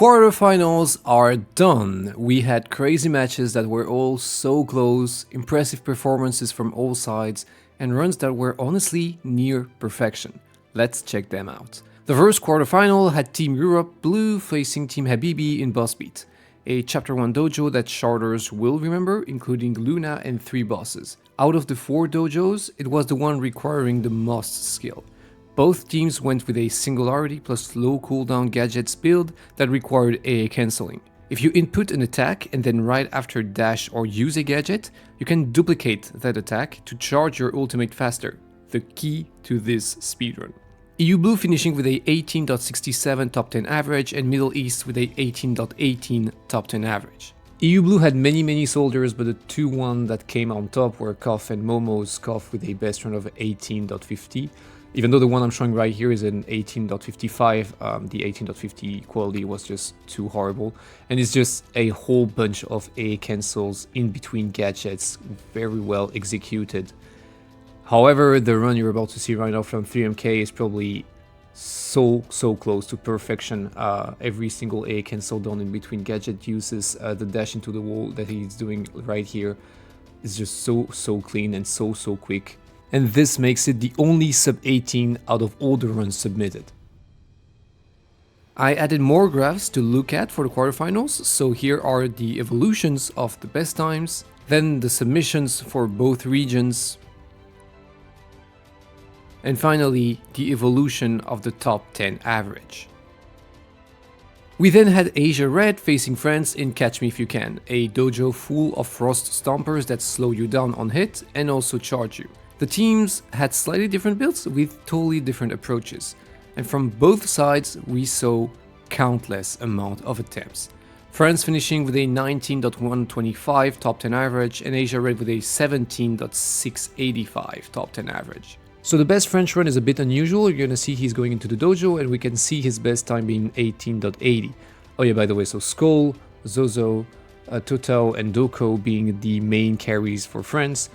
quarterfinals are done. We had crazy matches that were all so close, impressive performances from all sides, and runs that were honestly near perfection. Let's check them out. The first quarterfinal had Team Europe Blue facing Team Habibi in Boss Beat, a Chapter 1 dojo that charters will remember, including Luna and 3 bosses. Out of the 4 dojos, it was the one requiring the most skill. Both teams went with a Singularity plus low cooldown gadgets build that required AA cancelling. If you input an attack and then right after dash or use a gadget, you can duplicate that attack to charge your ultimate faster, the key to this speedrun. EU Blue finishing with a 18.67 top 10 average and Middle East with a 18.18 top 10 average. EU Blue had many soldiers, but the 2-1 that came on top were Koff and Momo's. Koff with a best run of 18.50. Even though the one I'm showing right here is an 18.55, the 18.50 quality was just too horrible. And it's just a whole bunch of AA cancels in between gadgets, very well executed. However, the run you're about to see right now from 3MK is probably so close to perfection. Every single AA cancel done in between gadget uses, the dash into the wall that he's doing right here is just so clean and so quick. And this makes it the only sub 18 out of all the runs submitted. I added more graphs to look at for the quarterfinals, so here are the evolutions of the best times, then the submissions for both regions, and finally the evolution of the top 10 average. We then had Asia Red facing France in Catch Me If You Can, a dojo full of frost stompers that slow you down on hit and also charge you. The teams had slightly different builds with totally different approaches, and from both sides we saw countless amount of attempts. France finishing with a 19.125 top 10 average and Asia Red with a 17.685 top 10 average. So the best French run is a bit unusual. You're gonna see he's going into the dojo and we can see his best time being 18.80. Oh yeah, by the way, so Skull, Zozo, Totao and Doko being the main carries for France.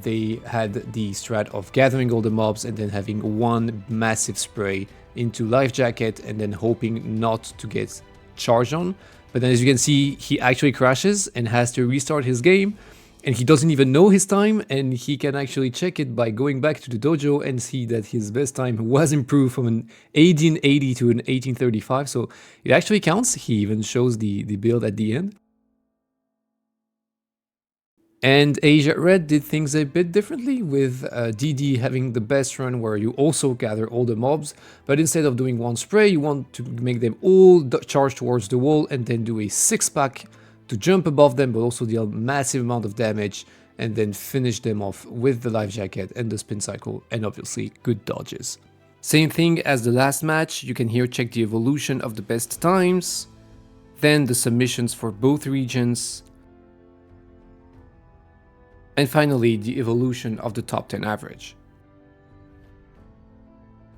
They had the strat of gathering all the mobs and then having one massive spray into Life Jacket and then hoping not to get charged on. But then as you can see, he actually crashes and has to restart his game. And he doesn't even know his time, and he can actually check it by going back to the dojo and see that his best time was improved from an 1880 to an 1835. So it actually counts. He even shows the build at the end. And Asia Red did things a bit differently, with DD having the best run where you also gather all the mobs, but instead of doing one spray, you want to make them all charge towards the wall and then do a 6-pack to jump above them, but also deal massive amount of damage and then finish them off with the Life Jacket and the spin cycle and obviously good dodges. Same thing as the last match, you can here check the evolution of the best times, then the submissions for both regions, and finally the evolution of the top 10 average.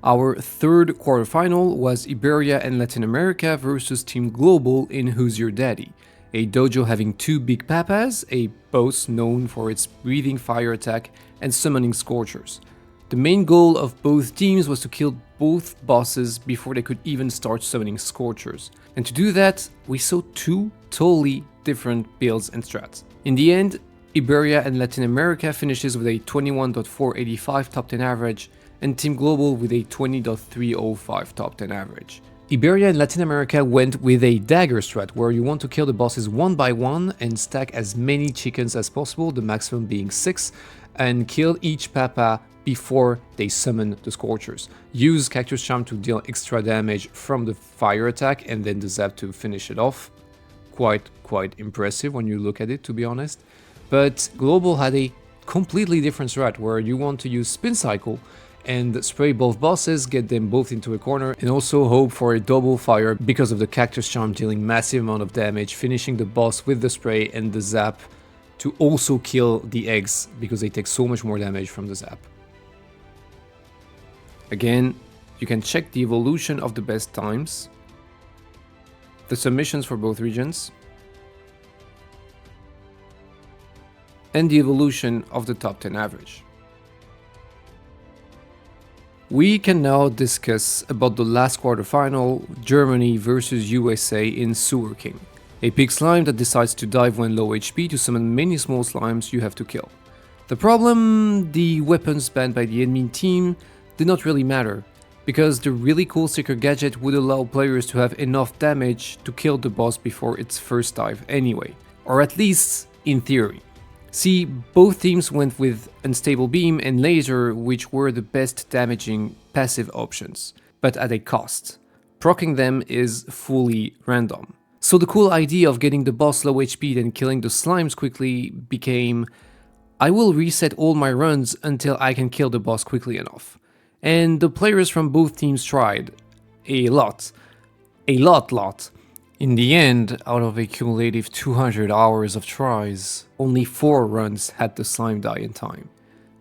Our third quarterfinal was Iberia and Latin America versus Team Global in Who's Your Daddy, a dojo having 2 big papas, a boss known for its breathing fire attack and summoning scorchers. The main goal of both teams was to kill both bosses before they could even start summoning scorchers. And to do that, we saw 2 totally different builds and strats. In the end, Iberia and Latin America finishes with a 21.485 top 10 average and Team Global with a 20.305 top 10 average. Iberia and Latin America went with a dagger strat where you want to kill the bosses one by one and stack as many chickens as possible, the maximum being 6, and kill each papa before they summon the scorchers. Use Cactus Charm to deal extra damage from the fire attack and then the zap to finish it off. Quite impressive when you look at it, to be honest. But Global had a completely different strat where you want to use spin cycle and spray both bosses, get them both into a corner, and also hope for a double fire because of the Cactus Charm dealing massive amount of damage, finishing the boss with the spray and the zap to also kill the eggs because they take so much more damage from the zap. Again, you can check the evolution of the best times, the submissions for both regions, and the evolution of the top 10 average. We can now discuss about the last quarterfinal, Germany versus USA in Sewer King. A big slime that decides to dive when low HP to summon many small slimes you have to kill. The problem, the weapons banned by the admin team did not really matter, because the really cool secret gadget would allow players to have enough damage to kill the boss before its first dive anyway, or at least in theory. See, both teams went with Unstable Beam and Laser, which were the best damaging passive options, but at a cost. Proccing them is fully random. So the cool idea of getting the boss low HP then killing the slimes quickly became, I will reset all my runs until I can kill the boss quickly enough. And the players from both teams tried. A lot. In the end, out of a cumulative 200 hours of tries, only 4 runs had the slime die in time.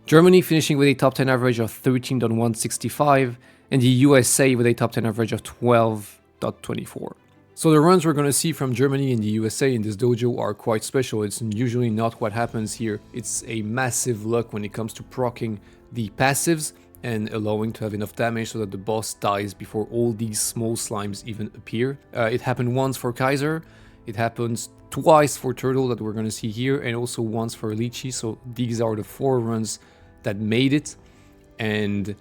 Germany finishing with a top 10 average of 13.165 and the USA with a top 10 average of 12.24. So the runs we're going to see from Germany and the USA in this dojo are quite special. It's usually not what happens here. It's a massive luck when it comes to proccing the passives and allowing to have enough damage so that the boss dies before all these small slimes even appear. It happened once for Kaiser, it happens twice for Turtle that we're going to see here, and also once for Lychee. So these are the 4 runs that made it, and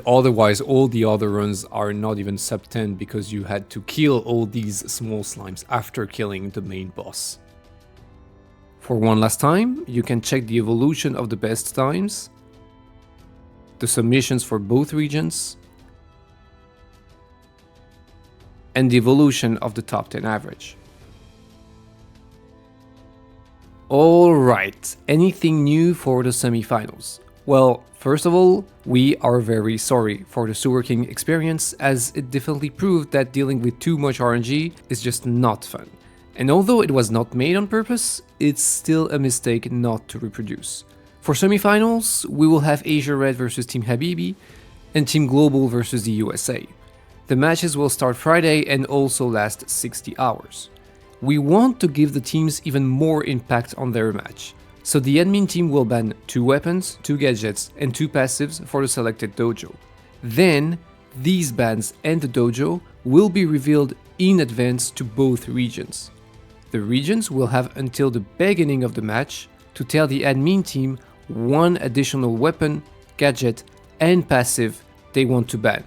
otherwise all the other runs are not even sub 10 because you had to kill all these small slimes after killing the main boss. For one last time, you can check the evolution of the best times, the submissions for both regions, and the evolution of the top 10 average. Alright, anything new for the semifinals? Well, first of all, we are very sorry for the Sewer King experience, as it definitely proved that dealing with too much RNG is just not fun. And although it was not made on purpose, it's still a mistake not to reproduce. For semifinals, we will have Asia Red versus Team Habibi and Team Global versus the USA. The matches will start Friday and also last 60 hours. We want to give the teams even more impact on their match, so the admin team will ban 2 weapons, 2 gadgets and 2 passives for the selected dojo. Then, these bans and the dojo will be revealed in advance to both regions. The regions will have until the beginning of the match to tell the admin team 1 additional weapon, gadget and passive they want to ban.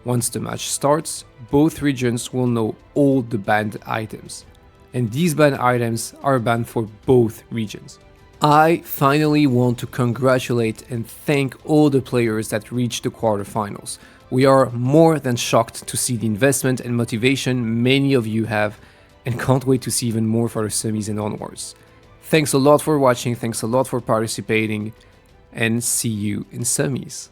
Once the match starts, both regions will know all the banned items, and these banned items are banned for both regions. I finally want to congratulate and thank all the players that reached the quarterfinals. We are more than shocked to see the investment and motivation many of you have, and can't wait to see even more for the semis and onwards. Thanks a lot for watching, thanks a lot for participating, and see you in semis.